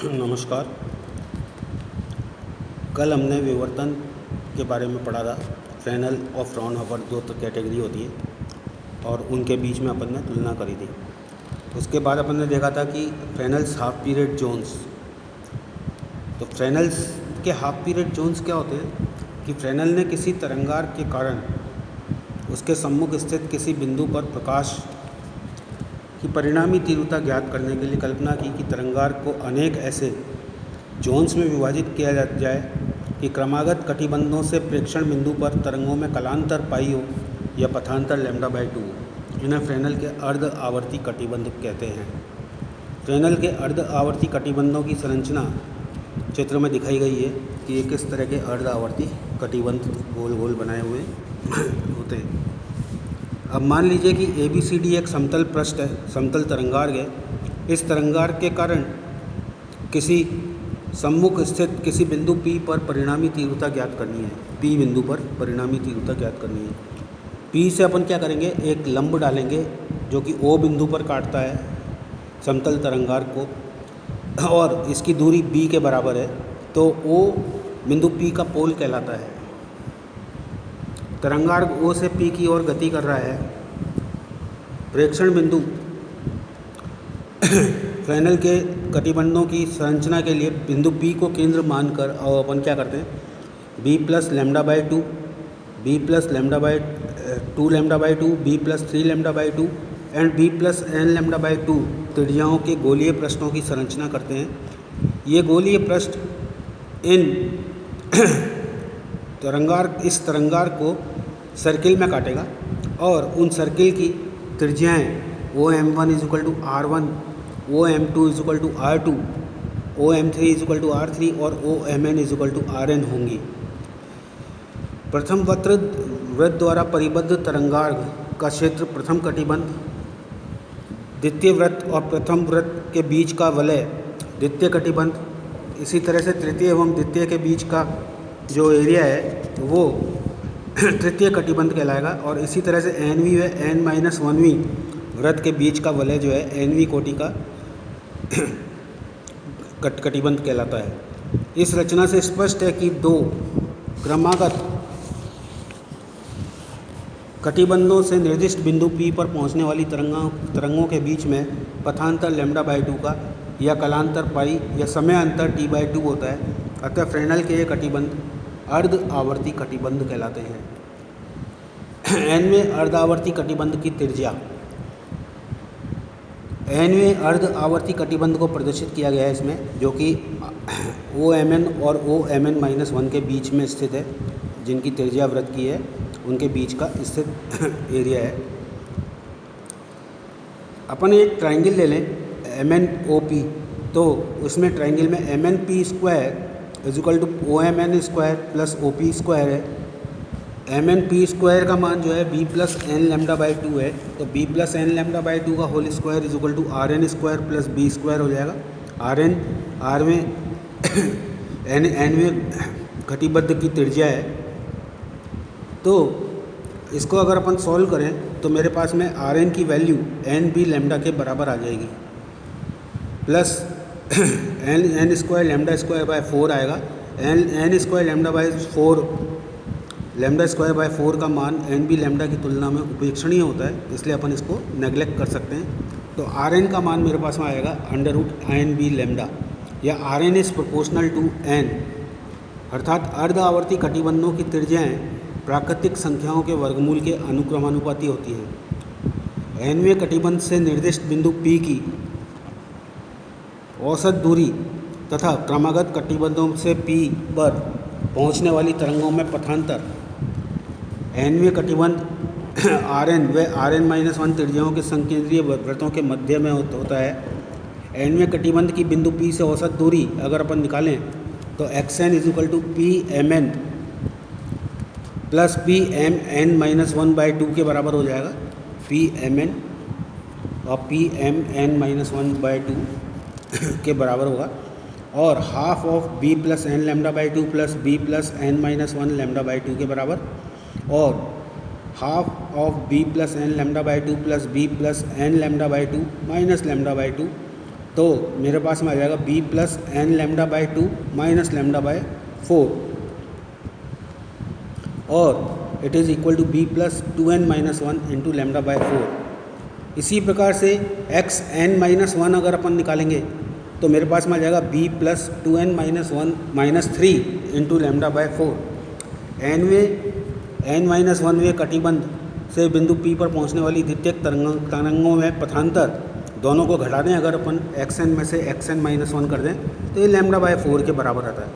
नमस्कार। कल हमने विवर्तन के बारे में पढ़ा था। फ्रेनल और फ्राउनहोफर दो तो कैटेगरी होती है और उनके बीच में अपन ने तुलना करी थी। उसके बाद अपन ने देखा था कि फ्रेनल्स हाफ पीरियड जोन्स। तो फ्रेनल्स के हाफ पीरियड जोन्स क्या होते हैं कि फ्रेनल ने किसी तरंगार के कारण उसके सम्मुख स्थित किसी बिंदु पर प्रकाश की परिणामी तीव्रता ज्ञात करने के लिए कल्पना की कि तरंगार को अनेक ऐसे जोन्स में विभाजित किया जाए कि क्रमागत कटिबंधों से प्रेक्षण बिंदु पर तरंगों में कलांतर पाई हो या पथांतर λ/2 हो। इन्हें फ्रेनल के अर्ध आवर्ती कटिबंध कहते हैं। फ्रेनल के अर्ध आवर्ती कटिबंधों की संरचना चित्र में दिखाई गई है कि ये किस तरह के अर्ध आवर्ती कटिबंध गोल गोल बनाए हुए होते हैं। अब मान लीजिए कि ABCD एक समतल पृष्ठ है, समतल तरंगार्ग है। इस तरंगार्ग के कारण किसी सम्मुख स्थित किसी बिंदु P पर परिणामी तीव्रता ज्ञात करनी है। P बिंदु पर परिणामी तीव्रता ज्ञात करनी है। P से अपन क्या करेंगे, एक लंब डालेंगे जो कि O बिंदु पर काटता है समतल तरंगार्ग को, और इसकी दूरी B के बराबर है। तो O बिंदु P का पोल कहलाता है। तरंगार्ग O से P की ओर गति कर रहा है। प्रेक्षण बिंदु फ्रेनल के कटिबंधों की संरचना के लिए बिंदु P को केंद्र मानकर और अपन क्या करते हैं, B + λ/2, B + λ/2 λ/2, B + 3 λ/2 and B + n λ/2 त्रिज्याओं के गोलीय पृष्ठों की संरचना करते हैं। ये गोलीय पृष्ठ इस तरंगार्ग को सर्किल में काटेगा और उन सर्किल की त्रिज्याएँ OM1 = R1, OM2 = R2, OM3 = R3 और OMN = Rn होंगी। प्रथम वृत्त द्वारा परिबद्ध तरंगार्ग का क्षेत्र प्रथम कटिबंध, द्वितीय वृत्त और प्रथम वृत्त के बीच का वलय द्वितीय कटिबंध, इसी तरह से तृतीय एवं द्वितीय के बीच का जो एरिया है वो तृतीय कटिबंध कहलाएगा। और इसी तरह से NV व n-1वीं वृत्त के बीच का वलय जो है NV कोटि का कटिबंध कहलाता है। इस रचना से स्पष्ट है कि दो क्रमागत कटिबंधों से निर्दिष्ट बिंदु P पर पहुंचने वाली तरंगों के बीच में पथांतर λ/2 का या कलांतर पाई या समय अंतर T/2 होता है। अतः फ्रेनल के ये कटिबंध अर्ध आवर्ती कटिबंध कहलाते हैं। nवें अर्ध आवर्ती कटिबंध की त्रिज्या। nवें अर्ध आवर्ती कटिबंध को प्रदर्शित किया गया है इसमें, जो कि OMN और OMN-1 के बीच में स्थित है। जिनकी त्रिज्या वृत्त की है उनके बीच का स्थित एरिया है। अपन एक ट्राइंगल ले लें MNOP, तो उसमें ट्राइंगल में MNP² = OMN² + OP² है। MNP² का मान जो है B + n λ/2 है, तो B + n λ/2 का होल स्क्वायर = Rn² + B² हो जाएगा। Rn nवें कटिबद्ध की त्रिज्या है। तो इसको अगर अपन सॉल्व करें तो मेरे पास में Rn की वैल्यू nB λ के बराबर आ जाएगी, प्लस n² आएगा। n² का मान nB λ की तुलना में उपेक्षणीय होता है, इसलिए अपन इसको नेगलेक्ट कर सकते हैं। तो Rn का मान मेरे पास में आएगा √nB λ, या Rn = n, अर्थात अर्ध आवर्ती कटिबंधों की त्रिज्याएँ प्राकृतिक संख्याओं के वर्गमूल के अनुक्रमानुपाती होती हैं। nवें कटिबंध से निर्दिष्ट बिंदु P की औसत दूरी तथा क्रमागत कटिबंधों से P पर पहुंचने वाली तरंगों में पथांतर nवें कटिबंध Rn व Rn-1 त्रिज्याओं के संकेंद्रीय वृत्तों के मध्य में होता है। nवें कटिबंध की बिंदु P से औसत दूरी अगर अपन निकालें तो xn = Pmn + Pmn-1/2 के बराबर हो जाएगा। Pmn और Pmn-1/2 के बराबर होगा, और half of B + n λ/2 + B + n-1 λ/2 के बराबर, और half of B + n λ/2 + B + n λ/2 - λ/2 तो मेरे पास में आ जाएगा b plus n lambda by 2 minus lambda by 4 और it is equal to b plus 2n minus 1 into lambda by 4। इसी प्रकार से x n माइनस 1 अगर अपन निकालेंगे तो मेरे पास में आ जाएगा b plus 2n minus 1 minus 3 into lambda by 4। n minus 1वें कटिबंध से बिंदु P पर पहुंचने वाली द्वितीयक तरंगों में पथांतर दोनों को घटा दें, अगर अपन xn में से xn माइनस 1 कर दें तो ये लेमडा बाई 4 के बराबर आता है।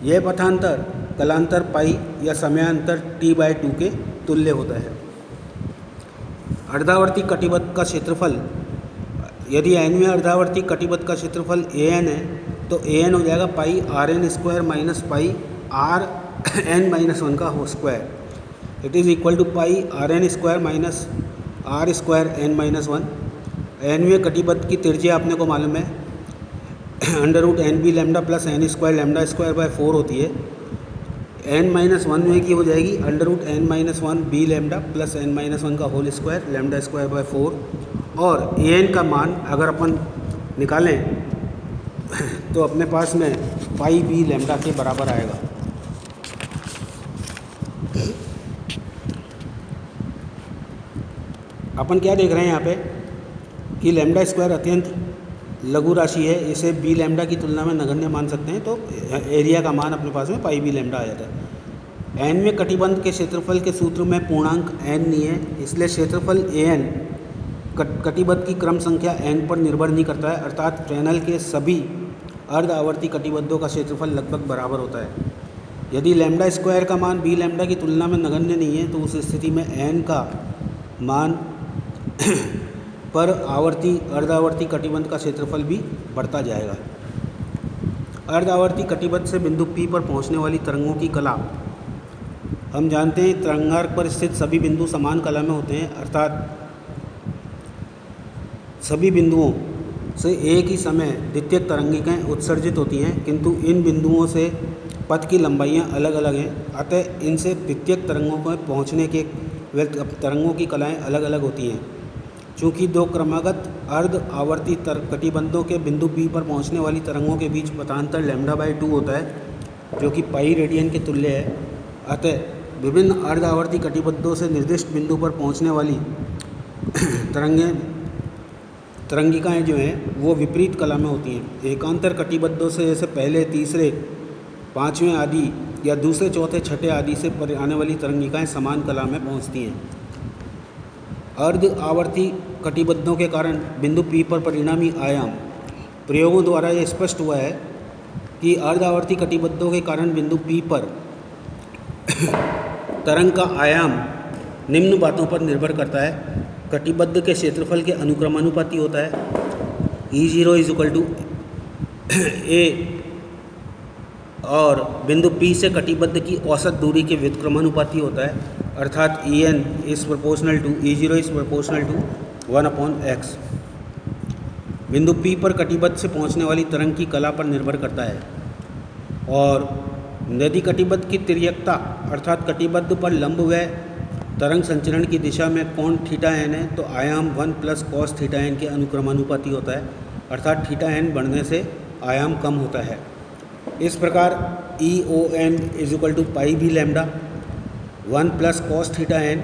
यह पथांतर कलांतर पाई या समयांतर t बाई 2 के तुल्य होता है। अर्धावर्ती कटिबद्ध का क्षेत्रफल, यदि nवें अर्धावर्ती कटिबद्ध का क्षेत्रफल an है तो an हो जाएगा pi r n square minus pi r n minus 1 का whole square. It is equal to pi r n square minus r square n minus 1। nवें कटिबद्ध की त्रिज्या अपने को मालूम है under root n b lambda plus n square lambda square by 4 होती है। n माइनस 1वें की हो जाएगी under root n minus 1 b lambda plus n minus 1 का whole square lambda square by 4। और an का मान अगर अपन निकालें तो अपने पास में पाई बी लेमडा के बराबर आएगा। अपन क्या देख रहे हैं यहाँ पे कि लेमडा स्क्वायर अत्यंत लघु राशि है, इसे बी लेमडा की तुलना में नगण्य मान सकते हैं, तो एरिया का मान अपने पास में पाई बी लेमडा आ जाता है। nवें कटिबंध के क्षेत्रफल के सूत्र में पूर्णांक n नहीं है, इसलिए क्षेत्रफल an कटिबद्ध की क्रम संख्या n पर निर्भर नहीं करता है, अर्थात फ्रेनेल के सभी अर्ध आवर्ती कटिबद्धों का क्षेत्रफल लगभग बराबर होता है। यदि लेमडा स्क्वायर का मान बी लेमडा की तुलना में नगण्य नहीं है तो उस स्थिति में n का मान पर अर्धावर्ती कटिबंध का क्षेत्रफल भी बढ़ता जाएगा। अर्धावर्ती कटिबंध से बिंदु P पर पहुंचने वाली तरंगों की कला, हम जानते हैं तरंगार्क पर स्थित सभी बिंदु समान कला में होते हैं, अर्थात सभी बिंदुओं से एक ही समय द्वितीयक तरंगिकाएँ उत्सर्जित होती हैं, किंतु इन बिंदुओं से पथ की लंबाइयाँ अलग अलग हैं, अतः इनसे द्वितीयक तरंगों को पहुँचने के तरंगों की कलाएँ अलग अलग होती हैं। चूँकि दो क्रमागत अर्ध आवर्ती कटिबंधों के बिंदु P पर पहुंचने वाली तरंगों के बीच पथांतर लेमडा बाई 2 होता है, जो कि पाई रेडियन के तुल्य है, अतः विभिन्न अर्ध आवर्ती कटिबंधों से निर्दिष्ट बिंदु पर पहुंचने वाली तरंगिकाएँ जो हैं वो विपरीत कला में होती हैं। एकांतर कटिबंधों से जैसे पहले, तीसरे, पाँचवें आदि या दूसरे, चौथे, छठे आदि से आने वाली तरंगिकाएँ समान कला में पहुँचती हैं। अर्ध आवर्ती कटिबद्धों के कारण बिंदु P पर परिणामी आयाम, प्रयोगों द्वारा यह स्पष्ट हुआ है कि अर्ध आवर्ती कटिबद्धों के कारण बिंदु P पर तरंग का आयाम निम्न बातों पर निर्भर करता है। कटिबद्ध के क्षेत्रफल के अनुक्रमानुपाती होता है, E0 is equal to a, और बिंदु P से कटिबद्ध की औसत दूरी के व्युत्क्रमानुपाती होता है, अर्थात En is proportional to E0 is proportional to 1/x। बिंदु P पर कटिबद्ध से पहुंचने वाली तरंग की कला पर निर्भर करता है। और यदि कटिबद्ध की तिर्यकता अर्थात कटिबद्ध पर लंब व तरंग संचरण की दिशा में कोण थीटा n है तो आयाम 1 प्लस कॉस थीटा n के अनुक्रमानुपाती होता है, अर्थात थीटा n बढ़ने से आयाम कम होता है। इस प्रकार EON is equal to pi b lambda 1 plus cos theta n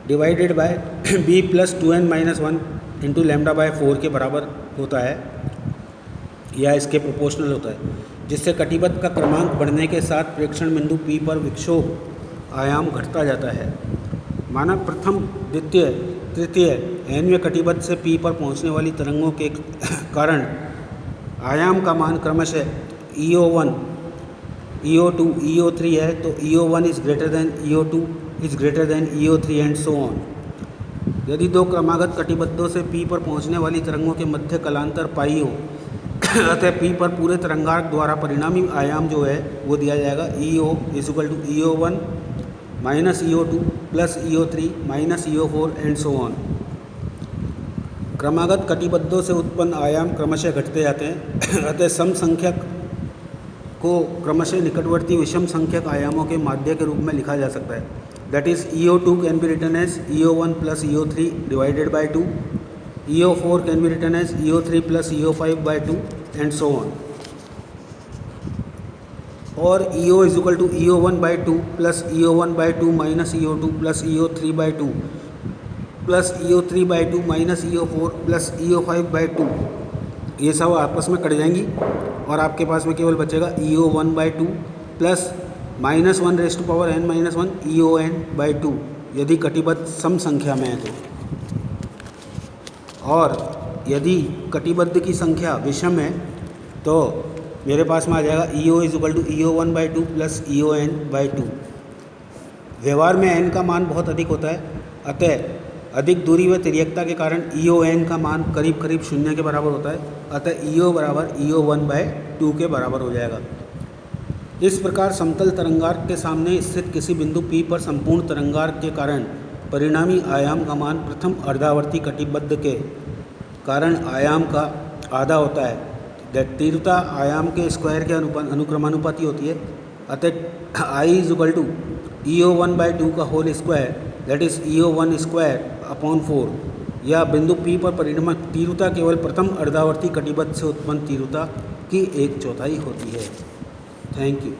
divided by b plus 2n minus 1 into lambda by 4 के बराबर होता है या इसके प्रोपोर्शनल होता है, जिससे कटिबद्ध का क्रमांक बढ़ने के साथ प्रेक्षण बिंदु P पर विक्षोभ आयाम घटता जाता है। माना प्रथम, द्वितीय, तृतीय nवें कटिबद्ध से P पर पहुंचने वाली तरंगों के कारण आयाम का मान क्रमशः EO1, EO2, EO3 है, तो EO1 is greater than EO2 is greater than EO3 and so on. यदि दो क्रमागत कटिबद्धों से P पर पहुंचने वाली तरंगों के मध्य कलांतर पाई हो अतः P पर पूरे तरंगार्क द्वारा परिणामी आयाम जो है वो दिया जाएगा EO is equal to EO1 minus EO2 plus EO3 minus EO4 and so on. क्रमागत कटिबद्धों से उत्पन्न आयाम क्रमशः घटते जाते हैं, अतः सम संख्यक को क्रमशः निकटवर्ती विषम संख्यक आयामों के माध्य के रूप में लिखा जा सकता है। That is EO2 can be written as EO1 plus EO3 divided by 2 EO4 can be written as EO3 plus EO5 by 2 and so on. Or EO is equal to EO1 by 2 plus EO1 by 2 minus EO2 plus EO3 by 2 plus EO3 by 2 minus EO4 plus EO5 by 2. ये सब आपस में cut जाएंगी और आपके पास में केवल बचेगा EO1 by 2 plus -1 raise to power n minus 1 EON by 2 यदि कटिबद्ध सम संख्या में है तो। और यदि कटिबद्ध की संख्या विषम है तो मेरे पास में आ जाएगा EO is equal to EO1 by 2 plus EON by 2। व्यवहार में n का मान बहुत अधिक होता है, अतः अधिक दूरी व तिर्यकता के कारण EON का मान करीब करीब 0 के बराबर होता है, अतः EO बराबर EO1 by 2 के बराबर हो जाएगा। इस प्रकार समतल तरंगार्क के सामने स्थित किसी बिंदु P पर संपूर्ण तरंगार्क के कारण परिणामी आयाम का मान प्रथम अर्धावर्ती कटिबद्ध के कारण आयाम का आधा होता है। तीव्रता आयाम के स्क्वायर के अनुक्रमानुपाती होती है, अतः I is equal to EO1 by 2 का whole square that is EO1 square upon 4। या बिंदु P पर परिणामी तीव्रता केवल प्रथम अर्धावर्ती कटिबद्ध से उत्पन्न तीव्रता की 1/4 होती है। Thank you.